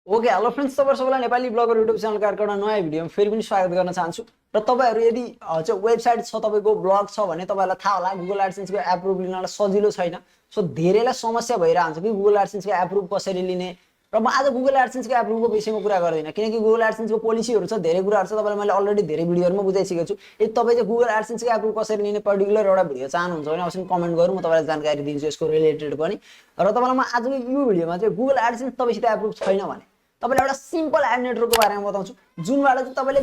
Okay hello friends, तपाईहरु सबैलाई Nepali bagger YouTube च्यानलको एउटा नयाँ भिडियोमा फेरि पनि स्वागत गर्न चाहन्छु। र तपाईहरु यदि चाहिँ वेबसाइट छ, तपाईको ब्लग छ भने तपाईलाई थाहा होला गुगल एडसेन्सको एप्रुभ लिनलाई सजिलो छैन। सो धेरैलाई समस्या भइरहन्छ कि गुगल एडसेन्सको एप्रुभ कसरी लिने। र म आज गुगल एडसेन्सको एप्रुभको विषयमा कुरा गर्दैन, किनकि गुगल एडसेन्सको पोलिसीहरु छ, धेरै कुराहरु छ, तपाईलाई मैले अलरेडी धेरै भिडियोहरुमा बुझाइसकेको छु। यदि तपाई चाहिँ गुगल एडसेन्सको एप्रुभ कसरी लिने पर्टिकुलर एउटा भिडियो चाहनुहुन्छ भने अवश्य कमेन्ट गर्नु, म तपाईलाई जानकारी दिन्छु यसको रिलेटेड पनि। र तपाईलाई म आजको यो भिडियोमा चाहिँ गुगल एडसेन्स तपाईसित एप्रुभ छैन भने तपाईलाई एउटा सिम्पल एड नेटवर्कको बारेमा बताउँछु, जुनबाट चाहिँ तपाईले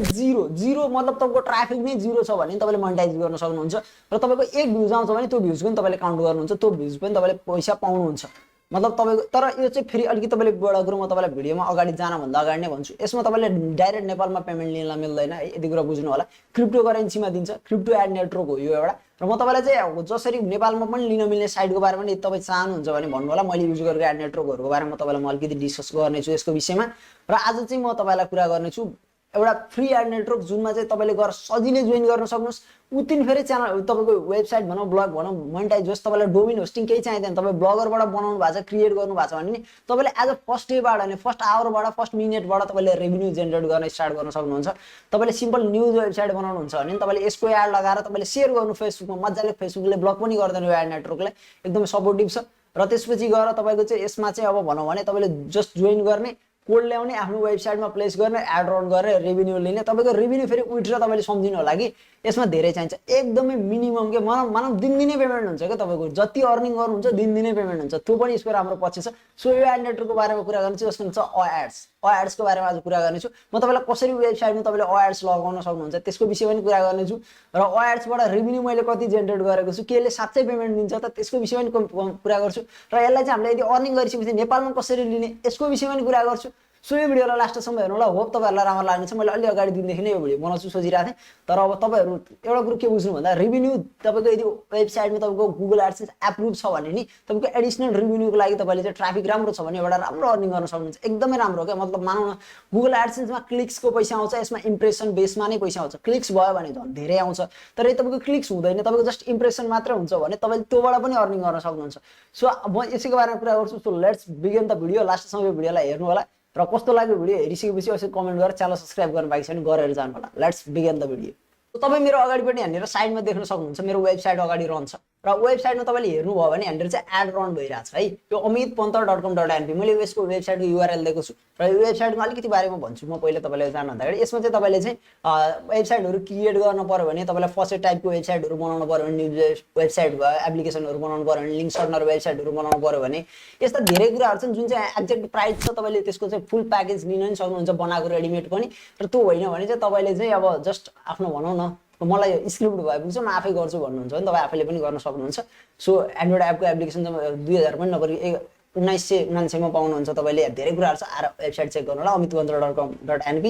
जिरो मतलब तपाईको ट्राफिक नै जिरो छ भने तपाईले मोनेटाइज गर्न सक्नुहुन्छ। र तपाईको एक भ्युज आउँछ भने त्यो भ्युज पनि तपाईले काउन्ट गर्नुहुन्छ, त्यो भ्युज पनि तपाईले पैसा पाउनुहुन्छ। मतलब तपाईको तर यो चाहिँ फेरि अलिकति तपाईले बडा कुरो म तपाईलाई भिडियोमा अगाडि जान भन्दा अगाडि नै भन्छु, यसमा तपाईले डाइरेक्ट नेपालमा पेमेन्ट लिन मिल्दैन है, यति कुरा बुझ्नु होला। क्रिप्टो करेन्सीमा दिन्छ, क्रिप्टो एड नेटवर्क हो यो एउटा। र म तपाईलाई चाहिँ जसरी नेपालमा पनि लिन मिल्ने साइटको बारेमा नि तपाई चाहनुहुन्छ भने भन्नु होला। मैले युज गरेको एड नेटवर्कहरुको बारेमा तपाईलाई म अलिकति डिस्कस गर्नेछु यसको विषयमा। र आज चाहिँ म तपाईलाई कुरा गर्नेछु एउटा फ्री एड नेटवर्क जुनमा चाहिँ तपाईले गएर सजिलै जोइन गर्न सक्नुस्। उतिन फेरि च्यानल तपाईको वेबसाइट भनौं ब्लग भनौं मोनेटाइज होस्, तपाईलाई डोमेन होस्टिङ केही चाहिदैन। तपाई ब्लगरबाट बनाउनु भएको छ, क्रिएट गर्नु भएको छ भने नि तपाईले एज अ फर्स्ट डेबाट नै फर्स्ट आवरबाट फर्स्ट मिनेटबाट तपाईले रेभेन्यू जेनेरेट गर्न स्टार्ट गर्न सक्नुहुन्छ। तपाईले सिम्पल न्यूज वेबसाइट बनाउनुहुन्छ भने तपाईले यसको एड लगाएर तपाईले शेयर गर्नु फेसबुकमा, मज्जाले फेसबुकले ब्लक पनि गर्दैन यो एड नेटवर्कलाई, एकदमै सपोर्टिभ छ। र त्यसपछि गएर तपाईको चाहिँ यसमा चाहिँ अब भनौं भने तपाईले जस्ट जोइन गर्ने, कोड ल्याउने, आफ्नो वेबसाइटमा प्लेस गर्ने, एड रन गरेर रेभेन्यू लिने। तपाईको रेभेन्यू फेरि विथड्र तपाईले सम्झिनु होला कि यसमा धेरै चाहिन्छ, एकदमै मिनिमम के मानव दिनदिनै पेमेन्ट हुन्छ के, तपाईको जति अर्निङ गर्नुहुन्छ दिनदिनै पेमेन्ट हुन्छ। त्यो पनि यसको राम्रो पक्ष छ। सो यो एड नेटवर्कको बारेमा कुरा गर्नु चाहिँ जस्तो छ एड्सको बारेमा आज कुरा गर्नेछु म। तपाईलाई कसरी वेबसाइटमा तपाईले एड्स लगाउन सक्नुहुन्छ त्यसको विषयमा पनि कुरा गर्नेछु। र एड्सबाट रेभेन्यू मैले कति जेनेरेट गरेको छु, केले साच्चै पेमेन्ट दिन्छ त त्यसको विषयमा पनि कुरा गर्छु। र यसलाई चाहिँ हामीले यदि अर्निङ गरिसकेपछि नेपालमा कसरी लिने यसको विषयमा पनि कुरा गर्छु। सो यो भिडियोलाई लास्टसम्म हेर्नु होला, होप तपाईहरुलाई राम्रो लाग्नेछ। मैले अलि अगाडि दिनदेखि नै यो भिडियो बनाउँछु सोचिरहेको थिएँ, तर अब तपाईहरु एउटा कुरो के बुझ्नु भन्दा रेभेन्यू तपाईको यदि वेबसाइटमा तपाईको गुगल एडसेन्स एप्रुभ छ भने नि तपाईको एडिसनल रेभेन्यूको लागि तपाईले चाहिँ ट्राफिक राम्रो छ भने एउटा राम्रो अर्निङ गर्न सक्नुहुन्छ, एकदमै राम्रो के। मतलब मानौ न गुगल एडसेन्समा क्लिक्सको पैसा आउँछ, यसमा इम्प्रेसन बेसमा नै पैसा आउँछ। क्लिक्स भयो भने झन् धेरै आउँछ, तर यदि तपाईको क्लिक्स हुँदैन, तपाईको जस्ट इम्प्रेसन मात्र हुन्छ भने तपाईले त्योबाट पनि अर्निङ गर्न सक्नुहुन्छ। सो म यसैको बारेमा कुरा गर्छु। So let's begin the video. लास्टसम्म यो भिडियोलाई हेर्नु होला र कस्तो लाग्यो भिडियो हेरिसकेपछि अवश्य कमेन्ट गरेर च्यानल सब्स्क्राइब गर्न बाँकी छ भने गरेर जानु होला। Let's begin the video. तपाईँ मेरो अगाडिपट्टि यहाँनिर साइडमा देख्न सक्नुहुन्छ मेरो वेबसाइट अगाडि रन छ। र वेबसाइटमा तपाईँले हेर्नुभयो भने यहाँनिर चाहिँ एड रन भइरहेको छ है, यो amitpanta.com.np। मैले यसको वेबसाइटको युआरएल दिएको छु र यो वेबसाइटमा अलिकति बारेमा भन्छु म पहिला तपाईँलाई जान्नुभन्दा अगाडि। यसमा चाहिँ तपाईँले चाहिँ वेबसाइटहरू क्रिएट गर्न पर्यो भने तपाईँलाई फर्स्ट टाइपको वेबसाइटहरू बनाउनु पर्यो भने, न्युज वेबसाइट भयो, एप्लिकेसनहरू बनाउनु पर्यो भने, लिङ्क सर्नर वेबसाइटहरू बनाउनु पर्यो भने, यस्ता धेरै कुराहरू छन् जुन चाहिँ एक्ज्याक्ट प्राइस छ। तपाईँले त्यसको चाहिँ फुल प्याकेज लिन पनि सक्नुहुन्छ, बनाएको रेडिमेड पनि। र त्यो होइन भने चाहिँ तपाईँले चाहिँ अब जस्ट आफ्नो भनौँ न मलाई स्क्रिप्ट भए पनि म आफै गर्छु भन्नुहुन्छ भने तपाईँ आफैले पनि गर्न सक्नुहुन्छ। सो एन्ड्रोइड एपको एप्लिकेसन चाहिँ 2000 पनि नपरि 1999 मा पाउनुहुन्छ तपाईँले। धेरै कुराहरू छ, आएर वेबसाइट चेक गर्नु होला, amitpanta.com.np,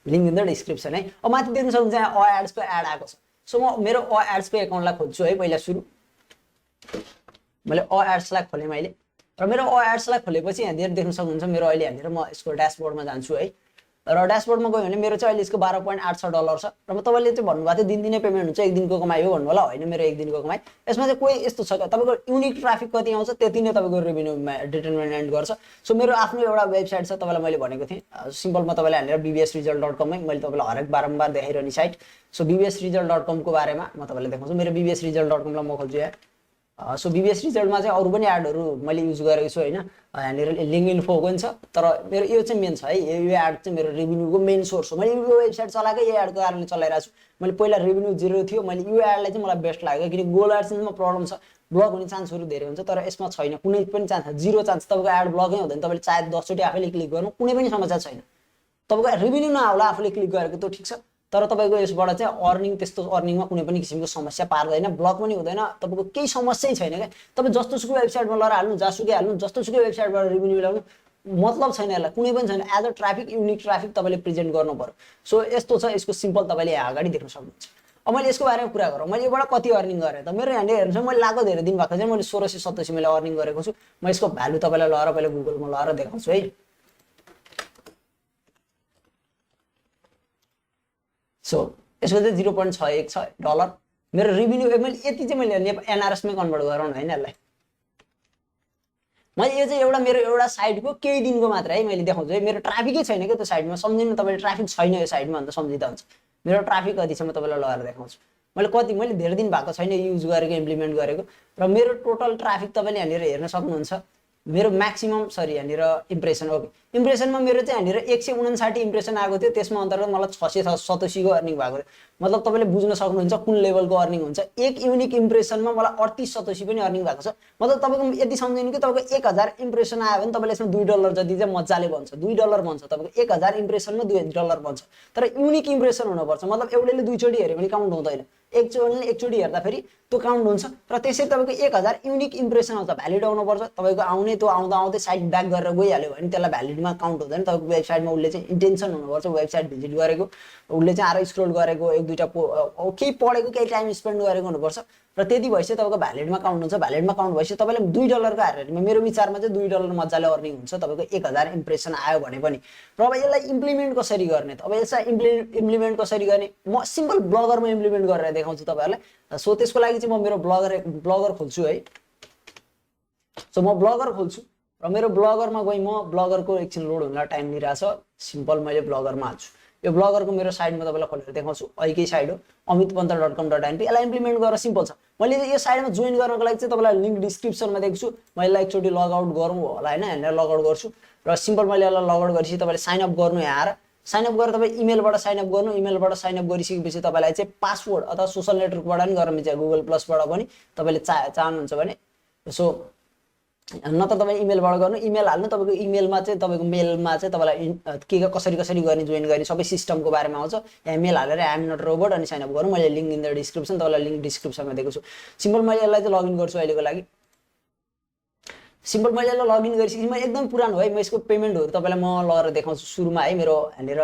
link in the description है। अब माथि देख्न सक्नुहुन्छ यहाँ एड्सको एड आएको छ। सो म मेरो एड्सको एकाउन्टलाई खोज्छु है। पहिला सुरु मैले एड्सलाई खोलेँ मैले, र मेरो एड्सलाई खोलेपछि यहाँनिर देख्न सक्नुहुन्छ मेरो अहिले यहाँनिर म यसको ड्यासबोर्डमा जान्छु है। र ड्यासबोर्डमा गयो भने मेरो चाहिँ अहिले यसको $12.86 छ। र म तपाईँले चाहिँ भन्नुभएको थियो दिनदिनै पेमेन्ट हुन्छ, एक दिनको कमाइ हो भन्नु होला, होइन मेरो एक दिनको कमाइ। यसमा चाहिँ कोही यस्तो छ तपाईँको युनिक ट्राफिक कति आउँछ त्यति नै तपाईँको रेभेन्यूमा डिटरमिनेन्ट गर्छ। सो मेरो आफ्नो एउटा वेबसाइट छ, तपाईँलाई मैले भनेको थिएँ सिम्पलमा तपाईँले हालेर bbsresult.com है, मैले तपाईँलाई हरेक बारम्बार देखाइरहने साइट। सो bbsresult.com को बारेमा म तपाईँलाई देखाउँछु। मेरो bbsresult.com लाई म खोल्छु यहाँ। सो बीबीएस रिजल्टमा चाहिँ अरू पनि एडहरू मैले युज गरेको छु होइन, यहाँनिर लिङ्क इन्फो पनि छ। तर मेरो यो चाहिँ मेन छ है, यो एड चाहिँ मेरो रेभेन्यूको मेन सोर्स हो। मैले यो वेबसाइट चलाएकै यो एडको कारणले चलाइरहेको छु। मैले पहिला रेभेन्यू जिरो थियो, मैले यो एडलाई चाहिँ मलाई बेस्ट लाग्यो किनकि गुगल एडसेन्समा प्रब्लम छ, ब्लक हुने चान्सहरू धेरै हुन्छ, तर यसमा छैन, कुनै पनि चान्स, जिरो चान्स। तपाईँको एड ब्लकै हुँदैन, तपाईँले चाहे 10 चोटि आफैले क्लिक गर्नु कुनै पनि समस्या छैन। तपाईँको रेभेन्यू नआउला आफूले क्लिक गरेको त्यो ठिक छ, तर तपाईँको यसबाट चाहिँ अर्निङ त्यस्तो अर्निङमा कुनै पनि किसिमको समस्या पार्दैन, ब्लक पनि हुँदैन, तपाईँको केही समस्यै छैन क्या। तपाईँ जस्तोसुकै वेबसाइटमा लगाएर हाल्नु, जहाँसुकै हाल्नु, जस्तोसुकै वेबसाइटबाट रेभेन्यू ल्याउनु, मतलब छैन यसलाई, कुनै पनि छैन। As a traffic unique traffic तपाईँले प्रेजेन्ट गर्नु पर्यो। सो यस्तो छ, यसको सिम्पल तपाईँले यहाँ अगाडि देख्न सक्नुहुन्छ। अब मैले यसको बारेमा कुरा गरौँ, मैले योबाट कति अर्निङ गरेँ त। मेरो यहाँनिर हेर्नुहोस्, मैले लागु धेरै दिन भएको चाहिँ मैले 1687 मैले अर्निङ गरेको छु। म यसको भ्यालु तपाईँलाई लगाएर पहिला गुगलमा लगाएर देखाउँछु है। सो यसको चाहिँ $0.61 छ डलर मेरो रेभेन्यू। मैले यति चाहिँ मैले एनआरएसमै कन्भर्ट गराउँ होइन यसलाई। मैले यो चाहिँ एउटा मेरो एउटा साइटको केही दिनको मात्र है मैले देखाउँछु है। मेरो ट्राफिकै छैन क्या त्यो साइटमा, सम्झिनु तपाईँले ट्राफिक छैन यो साइटमा भन्दा सम्झिँदा हुन्छ। मेरो ट्राफिक कति छ म तपाईँलाई लगाएर देखाउँछु। मैले धेरै दिन भएको छैन युज गरेको इम्प्लिमेन्ट गरेको, र मेरो टोटल ट्राफिक तपाईँले यहाँनिर हेर्न सक्नुहुन्छ। मेरो म्याक्सिमम यहाँनिर इम्प्रेसन, ओके इम्प्रेसनमा मेरो चाहिँ यहाँनिर 159 इम्प्रेसन आएको थियो। त्यसमा अन्तर्गत मलाई 687 को अर्निङ भएको थियो। मतलब तपाईँले बुझ्न सक्नुहुन्छ कुन लेभलको अर्निङ हुन्छ। एक युनिक इम्प्रेसनमा मलाई 3887 पनि अर्निङ भएको छ। मतलब तपाईँको यति सम्झिनु कि तपाईँको 1000 इम्प्रेसन आयो भने तपाईँले यसमा $2 जति चाहिँ मजाले बन्छ, $2 बन्छ तपाईँको। 1000 इम्प्रेसनमा $2 बन्छ, तर युनिक इम्प्रेसन हुनुपर्छ। मतलब एउटाले दुईचोटि हेऱ्यो भने काउन्ट हुँदैन, एकचोटि हेर्दा फेरि त्यो काउन्ट हुन्छ। र त्यसरी तपाईँको 1000 युनिक इम्प्रेसन आउँछ, भ्यालिड आउनुपर्छ तपाईँको। आउने त्यो आउँदा साइट ब्याक गरेर गइहाल्यो भने त्यसलाई भ्यालिडमा काउन्ट हुँदैन। तपाईँको वेबसाइटमा उसले चाहिँ इन्टेन्सन हुनुपर्छ, वेबसाइट भिजिट गरेको, उसले चाहिँ आएर स्क्रोल गरेको, एक दुईवटा केही पढेको, केही टाइम स्पेन्ड गरेको हुनुपर्छ। र त्यति भएपछि तपाईँको भ्यालिडमा काउन्ट हुन्छ। भ्यालिडमा काउन्ट भएपछि तपाईँले $2 को हारेर मेरो विचारमा चाहिँ $2 मजाले अर्निङ हुन्छ तपाईँको 1000 इम्प्रेसन आयो भने पनि। र अब यसलाई इम्प्लिमेन्ट कसरी गर्ने त? अब यसलाई इम्प्लिमेन्ट कसरी गर्ने म सिम्पल ब्लगरमा इम्प्लिमेन्ट गरेर देखाउँछु तपाईँहरूलाई। सो त्यसको लागि चाहिँ म मेरो ब्लगर खोल्छु है। सो म ब्लगर खोल्छु र मेरो ब्लगरमा गई म ब्लगरको एकछिन लोड हुनलाई टाइम लिइरहेछ। सिम्पल मैले ब्लगरमा हाल्छु। यो ब्लगरको मेरो साइटमा तपाईँलाई खोलेर देखाउँछु। अहिलेकै साइट हो amitpanta.com.np। यसलाई इम्प्लिमेन्ट गरेर सिम्पल छ। मैले यो साइटमा जोइन गर्नको लागि चाहिँ तपाईँलाई लिङ्क डिस्क्रिप्सनमा दिएको छु। म यसलाई एकचोटि लगआउट गरौँ होला होइन, यहाँनिर लगआउट गर्छु र सिम्पल मैले यसलाई लगआउट गरेपछि तपाईँले साइनअप गर्नु। यहाँ आएर साइनअप गरेर तपाईँ इमेलबाट साइनअप गर्नु। इमेलबाट साइनअप गरिसकेपछि तपाईँलाई चाहिँ पासवर्ड अथवा सोसल नेटवर्कबाट पनि गर्न मिल्छ, गुगल प्लसबाट पनि तपाईँले चाहनुहुन्छ भने। सो नत्र तपाईँ इमेलबाट गर्नु, इमेल हाल्नु। तपाईँको इमेलमा चाहिँ तपाईँको मेलमा चाहिँ तपाईँलाई के कसरी गर्ने जोइन गर्ने सबै सिस्टमको बारेमा आउँछ। यहाँ मेल हालेर आइएम नट रोबोट अनि साइनअप गर्नु। मैले लिङ्क इन द डिस्क्रिप्सन, तपाईँलाई लिङ्क डिस्क्रिप्सनमा दिएको छु। सिम्पल मैले यसलाई चाहिँ लगइन गर्छु अहिलेको लागि। सिम्पल मैले यसलाई लगइन गरिसकेपछि म एकदम पुरानो है, म यसको पेमेन्टहरू तपाईँलाई म लगेर देखाउँछु सुरुमा है। मेरो यहाँनिर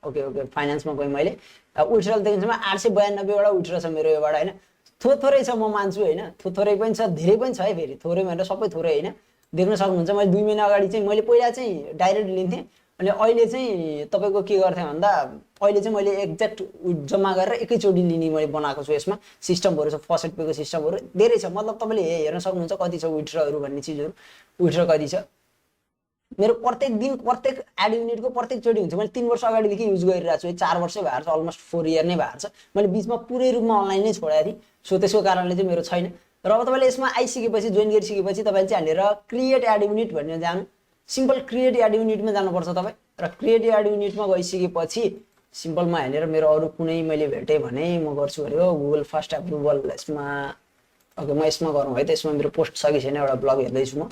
ओके फाइनेन्समा गएँ मैले, विथड्रल देखिन्छ 892वटा विथड्र छ मेरो योबाट होइन। थोरै छ म मान्छु होइन, थोरै पनि छ, धेरै पनि छ है। फेरि थोरै भनेर सबै थोरै होइन, देख्न सक्नुहुन्छ। मैले 2 महिना अगाडि चाहिँ मैले पहिला चाहिँ डाइरेक्ट लिन्थेँ, अनि अहिले चाहिँ तपाईँको के गर्थेँ भन्दा अहिले चाहिँ मैले एक्ज्याक्ट जम्मा गरेर एकैचोटि लिने मैले बनाएको छु। यसमा सिस्टमहरू छ, फर्स्ट पेको सिस्टमहरू धेरै छ। मतलब तपाईँले हेर्न सक्नुहुन्छ कति छ विथड्रहरू भन्ने चिजहरू, विथड्र कति छ। मेरो प्रत्येक दिन प्रत्येक एड युनिटको प्रत्येकचोटि हुन्छ। मैले 3 वर्ष अगाडिदेखि युज गरिरहेको छु, 4 वर्षै भएको छ, अलमोस्ट 4 इयर नै भएको छ। मैले बिचमा पुरै रूपमा अनलाइन नै छोडेको थिएँ। सो त्यसको कारणले चाहिँ मेरो छैन। र अब तपाईँले यसमा आइसकेपछि जोइन गरिसकेपछि तपाईँले चाहिँ हालेर क्रिएट एड युनिट भन्ने जानु। सिम्पल क्रिएट एड युनिटमा जानुपर्छ तपाईँ। र क्रिएट एड युनिटमा गइसकेपछि सिम्पलमा हालेर मेरो अरू कुनै मैले भेटेँ भने म गर्छु भनेको गुगल फर्स्ट एप्रुभल। यसमा ओके म यसमा गरौँ है त। यसमा मेरो पोस्ट छ कि छैन, एउटा ब्लग हेर्दैछु म।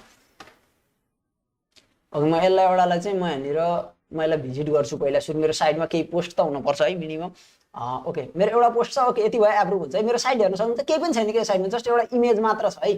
ओके म यसलाई एउटालाई चाहिँ म यहाँनिर म यसलाई भिजिट गर्छु पहिला सुरु। मेरो साइटमा केही पोस्ट त हुनुपर्छ है मिनिमम। ओके मेरो एउटा पोस्ट छ, ओके यति भयो, एप्रुभ हुन्छ है। मेरो साइट हेर्न सक्नुहुन्छ, केही पनि छैन कि साइटमा, जस्ट एउटा इमेज मात्र छ है,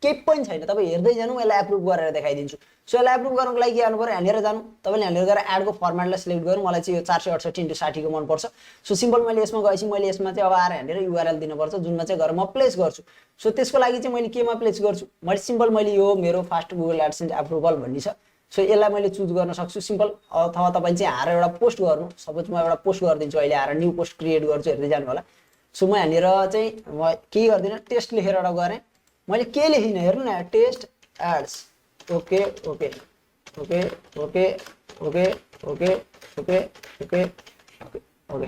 केही पनि छैन। तपाईँ हेर्दै जानु, यसलाई एप्रुभ गरेर देखाइदिन्छु। सो यसलाई एप्रुभ गर्नको लागि के गर्नु पऱ्यो, यहाँनिर जानु। तपाईँले यहाँनिर गएर एडको फर्मेटलाई सिलेक्ट गर्नु। मलाई चाहिँ यो 468x60 को मनपर्छ। सो सिम्पल मैले यसमा गएपछि मैले यसमा चाहिँ अब आएर यहाँनिर युआरएल दिनुपर्छ, जुनमा चाहिँ गएर म प्लेस गर्छु। सो त्यसको लागि चाहिँ मैले केमा प्लेस गर्छु, मैले सिम्पल मैले यो मेरो फास्ट गुगल एडसेन्स एप्रुभल भन्ने छ। सो यसलाई मैले चुज गर्न सक्छु सिम्पल। अथवा तपाईँ चाहिँ आएर एउटा पोस्ट गर्नु। सपोज म एउटा पोस्ट गरिदिन्छु अहिले, आएर न्यू पोस्ट क्रिएट गर्छु, हेर्दै जानु होला। सो म यहाँनिर चाहिँ म केही गर्दिनँ, टेस्ट लेखेर एउटा गरेँ। मैले के लेखिनँ हेर्नु न, test ads. Okay okay okay okay okay okay okay okay okay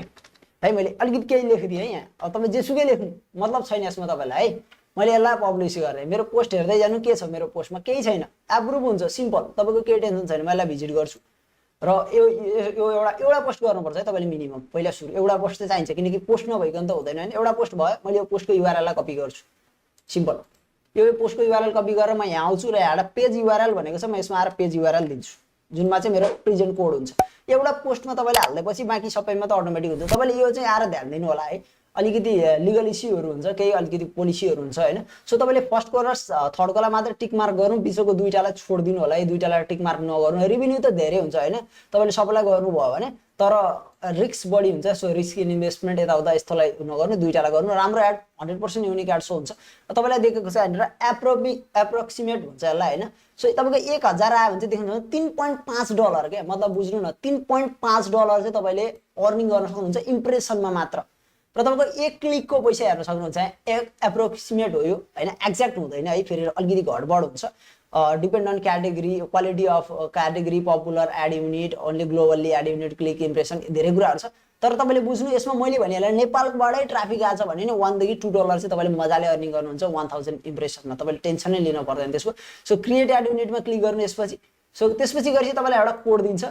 है। मैले अलिकति केही लेखिदिएँ है यहाँ। अब तपाईँ जेसुकै लेख्नु, मतलब छैन यसमा तपाईँलाई है। मैले यसलाई पब्लिस गरेँ। मेरो पोस्ट हेर्दै जानु, के छ मेरो पोस्टमा, केही छैन, एप्रुभ हुन्छ सिम्पल। तपाईँको केही टेन्सन छैन। म यसलाई भिजिट गर्छु र यो एउटा पोस्ट गर्नुपर्छ है तपाईँले मिनिमम। पहिला सुरु एउटा पोस्ट चाहिँ चाहिन्छ, किनकि पोस्ट नभइकन त हुँदैन होइन। एउटा पोस्ट भयो, मैले यो पोस्टको युआरएललाई कपी गर्छु सिम्पल। यो पोस्टको युआरएल कपी गरेर म यहाँ आउँछु र यहाँ पेज युआरएल भनेको छ, म यसमा आएर पेज युआरएल दिन्छु, जुनमा चाहिँ मेरो प्रेजेन्ट कोड हुन्छ। एउटा पोस्टमा तपाईँले हाल्दैपछि बाँकी सबैमा त अटोमेटिक हुन्छ। तपाईँले यो चाहिँ आएर ध्यान दिनु होला है। अलिकति लिगल इस्युहरू हुन्छ, केही अलिकति पोलिसीहरू हुन्छ होइन। सो तपाईँले फर्स्टको र थर्डकोलाई मात्र टिक मार्क गर्नु, बिचको दुईटालाई छोडिदिनु होला है। दुईटालाई टिक मार्क नगर्नु। रेभिन्यू त धेरै हुन्छ होइन, तपाईँले सबैलाई गर्नुभयो भने, तर रिस्क बढी हुन्छ। सो रिस्क इन्भेस्टमेन्ट यताउता यस्तोलाई नगर्नु, दुईटालाई गर्नु। राम्रो एड 100% युनिक एड सो हुन्छ। तपाईँलाई देखेको छ यहाँनिर एप्रोक्सिमेट हुन्छ यसलाई होइन। सो तपाईँको 1000 आयो भने चाहिँ देख्नुहुन्छ $3.5 क्या। मतलब बुझ्नु न, $3.5 चाहिँ तपाईँले अर्निङ गर्न सक्नुहुन्छ इम्प्रेसनमा मात्र। र तपाईँको 1 क्लिकको पैसा हेर्न सक्नुहुन्छ। एप्रोक्सिमेट हो यो होइन, एक्ज्याक्ट हुँदैन है, फेरि अलिकति घटबड हुन्छ। Depend on category quality of category popular ad unit only globally ad unit click impression धेरै कुराहरू छ तर तपाईँले बुझ्नु यसमा मैले भनिहालेँ नेपालबाटै ट्राफिक आएको छ भने नि $1 देखि $2 चाहिँ तपाईँले मजाले अर्निङ गर्नुहुन्छ 1000 इम्प्रेसनमा तपाईँले टेन्सनै लिनु पर्दैन त्यसको सो क्रिएट एड युनिटमा क्लिक गर्नु यसपछि सो त्यसपछि गरी तपाईँलाई एउटा कोड दिन्छ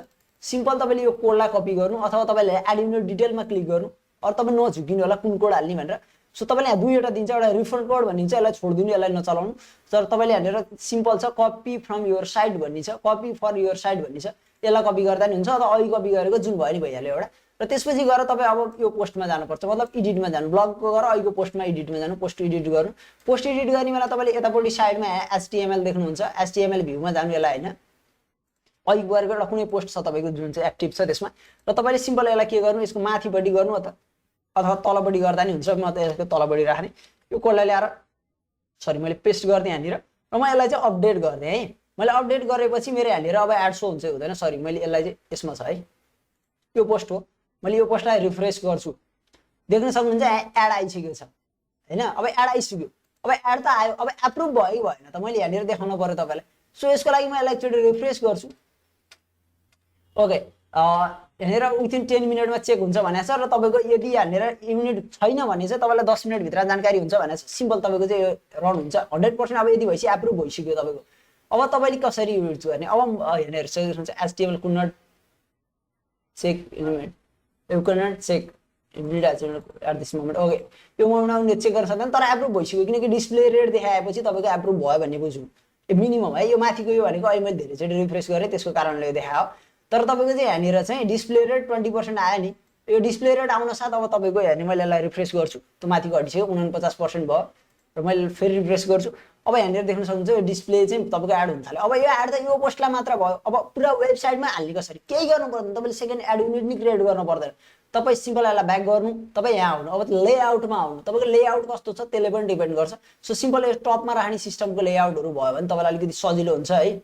सिम्पल तपाईँले यो कोडलाई कपी गर्नु अथवा तपाईँले एड युनिट डिटेलमा क्लिक गर्नु अरू तपाईँ नझुकिनु होला कुन कोड हाल्ने भनेर सो तपाईँले यहाँ दुईवटा दिन्छ एउटा रिफर कोड भनिन्छ यसलाई छोडिदिनु यसलाई नचलाउनु तर तपाईँले यहाँनिर सिम्पल छ कपी फ्रम योर साइट भन्ने छ कपी फर योर साइट भन्ने छ यसलाई कपी गर्दा नि हुन्छ अथवा अघि कपी गरेको जुन भयो नि भइहाल्यो एउटा र त्यसपछि गएर तपाईँ अब यो पोस्टमा जानुपर्छ मतलब एडिटमा जानु ब्लगको गएर अहिलेको पोस्टमा एडिटमा जानु पोस्ट एडिट गर्नु पोस्ट एडिट गर्ने बेला तपाईँले यतापट्टि साइडमा HTML देख्नुहुन्छ HTML भ्यूमा जानु यसलाई होइन अघि गरेको एउटा कुनै पोस्ट छ तपाईँको जुन चाहिँ एक्टिभ छ त्यसमा र तपाईँले सिम्पल यसलाई के गर्नु यसको माथिपट्टि गर्नु अथवा तलपट्टि गर्दा नि हुन्छ म त यसको तलपट्टि राख्ने यो कोडलाई ल्याएर सरी मैले पेस्ट गरिदिएँ यहाँनिर र म यसलाई चाहिँ अपडेट गरिदिएँ है मैले अपडेट गरेपछि मेरो यहाँनिर अब एड सो हुन्छ हुँदैन सरी मैले यसलाई चाहिँ यसमा छ है यो पोस्ट हो मैले यो पोस्टलाई रिफ्रेस गर्छु देख्न सक्नुहुन्छ एड आइसकेको छ होइन अब एड आइसक्यो अब एड त आयो अब एप्रुभ भयो कि भएन त मैले यहाँनिर देखाउनु पर्यो तपाईँलाई सो यसको लागि म यसलाई एकचोटि रिफ्रेस गर्छु ओके यहाँनिर विथिन 10 मिनटमा चेक हुन्छ भनेको छ र तपाईँको यदि यहाँनिर युनिट छैन भने चाहिँ तपाईँलाई 10 मिनटभित्र जानकारी हुन्छ भनेको छ सिम्पल तपाईँको चाहिँ रन हुन्छ 100% अब यदि भएपछि एप्रुभ भइसक्यो तपाईँको अब तपाईँले कसरी युज गर्ने अब यहाँनिर HTML could not check unit you could not check unit at this moment okay यो मोमेन्टमा उनीहरूले चेक गर्न सक्दैन तर एप्रुभ भइसक्यो किनकि डिस्प्ले रेट देखाएपछि तपाईँको एप्रुभ भयो भन्ने बुझ्नु मिनिमम है यो माथिको यो भनेको अहिले मैले धेरैचोटि रिफ्रेस गरेँ त्यसको कारणले यो देखायो तर तपाईँको चाहिँ यहाँनिर चाहिँ डिस्प्ले रेट 20% आयो नि यो डिस्प्ले रेट आउन साथ अब तपाईँको यहाँनिर मैले यसलाई रिफ्रेस गर्छु त्यो माथिको हटिसक्यो 49% भयो र मैले फेरि रिफ्रेस गर्छु अब यहाँनिर देख्न सक्नुहुन्छ यो डिस्प्ले चाहिँ तपाईँको एड हुन थाल्यो अब यो एड त यो पोस्टलाई मात्र भयो अब पुरा वेबसाइटमा हाल्ने कसरी केही गर्नु पर्दैन तपाईँले सेकेन्ड एड युनिट नि क्रिएट गर्नु पर्दैन तपाईँ सिम्पल यसलाई ब्याक गर्नु तपाईँ यहाँ आउनु अब लेआउटमा आउनु तपाईँको लेआउट कस्तो छ त्यसले पनि डिपेन्ड गर्छ सो सिम्पल यो टपमा राख्ने सिस्टमको लेआउटहरू भयो भने तपाईँलाई अलिकति सजिलो हुन्छ है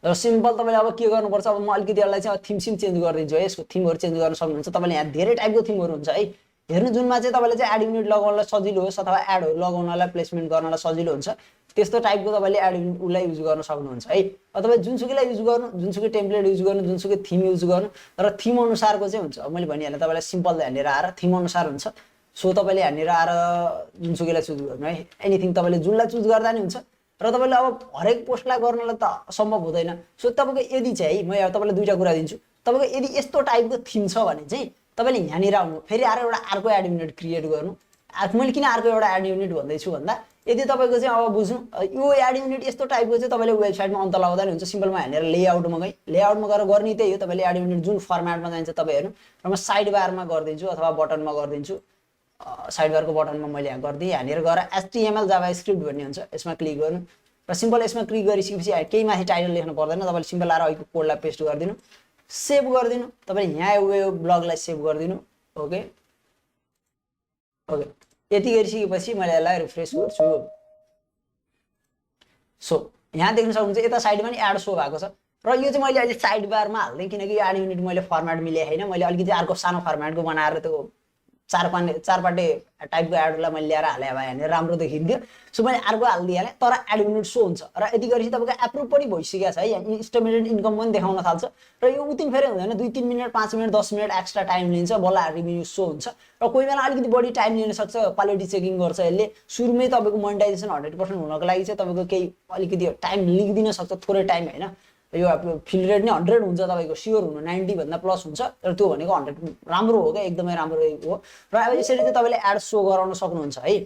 र सिम्पल तपाईँले अब के गर्नुपर्छ अब म अलिकति यसलाई चाहिँ थिम चेन्ज गरिदिन्छु है यसको थिमहरू चेन्ज गर्न सक्नुहुन्छ तपाईँले यहाँ धेरै टाइपको थिमहरू हुन्छ है हेर्नु जुनमा चाहिँ तपाईँले चाहिँ एड युनिट लगाउनलाई सजिलो होस् अथवा एडहरू लगाउनलाई प्लेसमेन्ट गर्नलाई सजिलो हुन्छ त्यस्तो टाइपको तपाईँले एड युनिट उसलाई युज गर्न सक्नुहुन्छ है तपाईँ जुनसुकैलाई युज गर्नु जुनसुकै टेम्प्लेट युज गर्नु जुनसुकै थिम युज गर्नु र थिम अनुसारको चाहिँ हुन्छ अब मैले भनिहालेँ तपाईँलाई सिम्पल यहाँनिर आएर थिम अनुसार हुन्छ सो तपाईँले यहाँनिर आएर जुनसुकैलाई चुज गर्नु है एनिथिङ तपाईँले जुनलाई चुज गर्दा नि हुन्छ र तपाईँले अब हरेक पोस्टलाई गर्नलाई त सम्भव हुँदैन सो तपाईँको यदि चाहिँ है म तपाईँलाई दुईवटा कुरा दिन्छु तपाईँको यदि यस्तो टाइपको थिम छ भने चाहिँ तपाईँले यहाँनिर आउनु फेरि एउटा अर्को एड युनिट क्रिएट गर्नु मैले किन अर्को एउटा एड युनिट भन्दैछु भन्दा यदि तपाईँको चाहिँ अब बुझ्नु यो एड युनिट यस्तो टाइपको चाहिँ तपाईँले वेबसाइटमा अन्त लगाउँदा नि हुन्छ सिम्पलमा यहाँनिर लेआउटमा गएँ लेआउटमा गएर गर्ने त्यही हो तपाईँले एड युनिट जुन फर्मेटमा जान्छ तपाईँ हेर्नु र म साइड बारमा गरिदिन्छु अथवा बटनमा गरिदिन्छु साइड बारको बटनमा मैले यहाँ गरिदिएँ यहाँनिर गएर HTML जाभास्क्रिप्ट भन्ने हुन्छ यसमा क्लिक गर्नु र सिम्पल यसमा क्लिक गरिसकेपछि केही माथि टाइटल लेख्नु पर्दैन तपाईँले सिम्पल आएर अहिलेको कोडलाई पेस्ट गरिदिनु सेभ गरिदिनु तपाईँले यहाँ यो ब्लगलाई सेभ गरिदिनु ओके ओके यति गरिसकेपछि मैले यसलाई रिफ्रेस गर्छु सो यहाँ देख्न सक्नुहुन्छ यता साइडमा नि एड सो भएको छ र यो चाहिँ मैले अहिले साइड बारमा हाल्दै किनकि एड युनिट मैले फर्मेट मिले होइन मैले अलिकति अर्को सानो फर्मेटको बनाएर त्यो चारपाटे टाइपको एडलाई मैले ल्याएर हालेँ अब यहाँनिर राम्रो देखिन्थ्यो सो मैले अर्को हालिदिइहालेँ तर एड युनिट सो हुन्छ र यति गरेपछि तपाईँको एप्रुभ पनि भइसकेको छ है यहाँ इस्टिमेटेड इन्कम पनि देखाउन थाल्छ र यो उतिन फेरि हुँदैन 2-3 minute 5 minute 10 minute extra time लिन्छ बल्ल रिभ्यू सो हुन्छ र कोही बेला अलिकति बढी टाइम लिन सक्छ क्वालिटी चेकिङ गर्छ यसले सुरुमै तपाईँको मोनेटाइजेसन 100% हुनको लागि चाहिँ तपाईँको केही अलिकति टाइम लिइदिन सक्छ थोरै टाइम होइन यो फिल रेट नै 100 हुन्छ तपाईँको स्योर हुनु 90 भन्दा प्लस हुन्छ र त्यो भनेको 100 राम्रो हो क्या एकदमै राम्रो हो र अब यसरी चाहिँ तपाईँले एड सो गराउन सक्नुहुन्छ है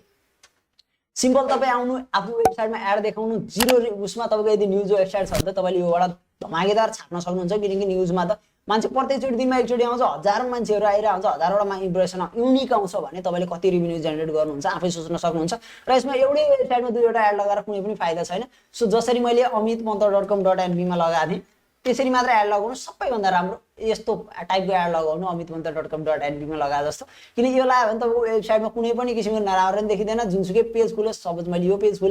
सिम्पल तपाईँ आउनु आफ्नो वेबसाइटमा एड देखाउनु जिरो उसमा तपाईँको यदि न्युज वेबसाइट छ भने त तपाईँले योबाट धमाकेदार छाप्न सक्नुहुन्छ किनकि न्युजमा त मान्छे प्रत्येकचोटि दिनमा एकचोटि आउँछ हजारौँ मान्छेहरू आइरहेको हुन्छ हजारवटा इम्प्रेसन युनिक आउँछ भने तपाईँले कति रेभेन्यू जेनेरेट गर्नुहुन्छ आफै सोच्न सक्नुहुन्छ र यसमा एउटै वेबसाइटमा दुईवटा एड लगाएर कुनै पनि फाइदा छैन सो जसरी मैले amitpanta.com.nb मा लगाएको थिएँ त्यसरी मात्र एड लगाउनु सबैभन्दा राम्रो यस्तो टाइपको एड लगाउनु amitpanta.com.nb मा लगाए जस्तो किन यो लगायो भने तपाईँको वेबसाइटमा कुनै पनि किसिमको नराम्रो देखिँदैन जुनसुकै पेज खुलोस् सपोज मैले यो पेज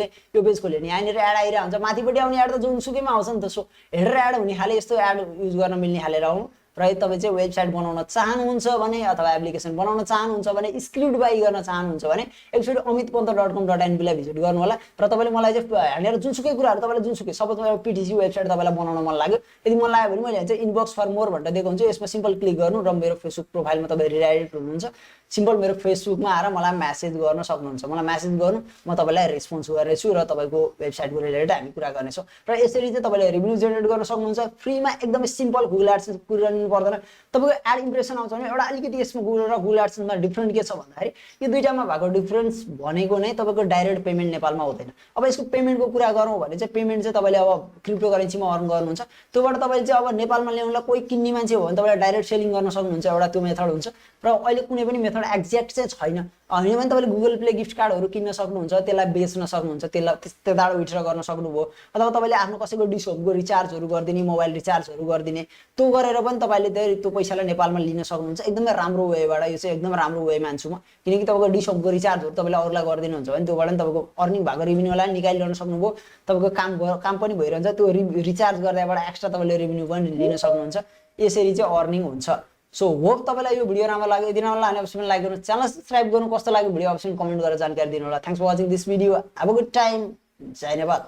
खोलेँ नि यहाँनिर एड आइरहेको हुन्छ माथिपट्टि आउने एड त जुनसुकैमा आउँछ नि त सो हेडर एड हुने खाले यस्तो एड युज गर्न मिल्ने खाले आउनु र यदि तपाईँ चाहिँ वेबसाइट बनाउन चाहनुहुन्छ भने अथवा एप्लिकेसन बनाउन चाहनुहुन्छ भने स्क्रिप्ट बाई गर्न चाहनुहुन्छ भने एकचोटि amitpanta.com.nb लाई भिजिट गर्नु होला र तपाईँले मलाई चाहिँ यहाँनिर जुनसुकै कुराहरू तपाईँलाई जुनसुकै सपोज एउटा पिटिसी वेबसाइट तपाईँलाई बनाउन मन लाग्यो यदि मन लाग्यो भने मैले चाहिँ इनबक्स फर मोर भनेर दिएको हुन्छु यसमा सिम्पल क्लिक गर्नु र मेरो फेसबुक प्रोफाइलमा तपाईँ रिडाइरेक्ट हुनुहुन्छ सिम्पल मेरो फेसबुकमा आएर मलाई मेसेज गर्न सक्नुहुन्छ मलाई मेसेज गर्नु म तपाईँलाई रेस्पोन्स गर्नेछु र तपाईँको वेबसाइटको रिलेटेड हामी कुरा गर्नेछौँ र यसरी चाहिँ तपाईँले रेभेन्यू जेनेरेट गर्न सक्नुहुन्छ फ्रीमा एकदमै सिम्पल गुगल एडसेन्स कुरिरहनु पर्दैन तपाईँको एड इम्प्रेसन आउँछ भने एउटा अलिकति यसमा गुगल र गुगल एडसेन्समा डिफ्रेन्ट के छ भन्दाखेरि यो दुईटामा भएको डिफ्रेन्स भनेको नै तपाईँको डाइरेक्ट पेमेन्ट नेपालमा हुँदैन अब यसको पेमेन्टको कुरा गरौँ भने चाहिँ पेमेन्ट चाहिँ तपाईँले अब क्रिप्टो करेन्सीमा अर्न गर्नुहुन्छ त्योबाट तपाईँले चाहिँ अब नेपालमा ल्याउनलाई कोही किन्ने मान्छे हो भने तपाईँले डाइरेक्ट सेलिङ गर्न सक्नुहुन्छ एउटा त्यो मेथड हुन्छ र अहिले कुनै पनि मेथड एक्ज्याक्ट चाहिँ छैन होइन भने तपाईँले गुगल प्ले गिफ्ट कार्डहरू किन्न सक्नुहुन्छ त्यसलाई बेच्न सक्नुहुन्छ त्यसलाई त्यताबाट विथड्र गर्न सक्नुभयो अथवा तपाईँले आफ्नो कसैको डिस होमको रिचार्जहरू गरिदिने मोबाइल रिचार्जहरू गरिदिने त्यो गरेर पनि तपाईँले त्यो पैसालाई नेपालमा लिन सक्नुहुन्छ एकदमै राम्रो वेबाट यो चाहिँ एकदमै राम्रो वे मान्छु म किनकि तपाईँको डिस होमको रिचार्जहरू तपाईँले अरूलाई गरिदिनुहुन्छ भने त्योबाट पनि तपाईँको अर्निङ भएको रेभेन्यूलाई निकालिरहन सक्नुभयो तपाईँको काम पनि भइरहन्छ त्यो रिचार्ज गर्दाबाट एक्स्ट्रा तपाईँले रेभेन्यू पनि लिन सक्नुहुन्छ यसरी चाहिँ अर्निङ हुन्छ सो होप तपाईँलाई यो भिडियो राम्रो लाग्यो यदि राम्रो लाग्यो भने लाइक गर्नु च्यानल सब्सक्राइब गर्नु कस्तो लाग्यो भिडियो अप्सन कमेन्ट गरेर जानकारी दिनु होला thanks for watching this video have a good time जय नेपाल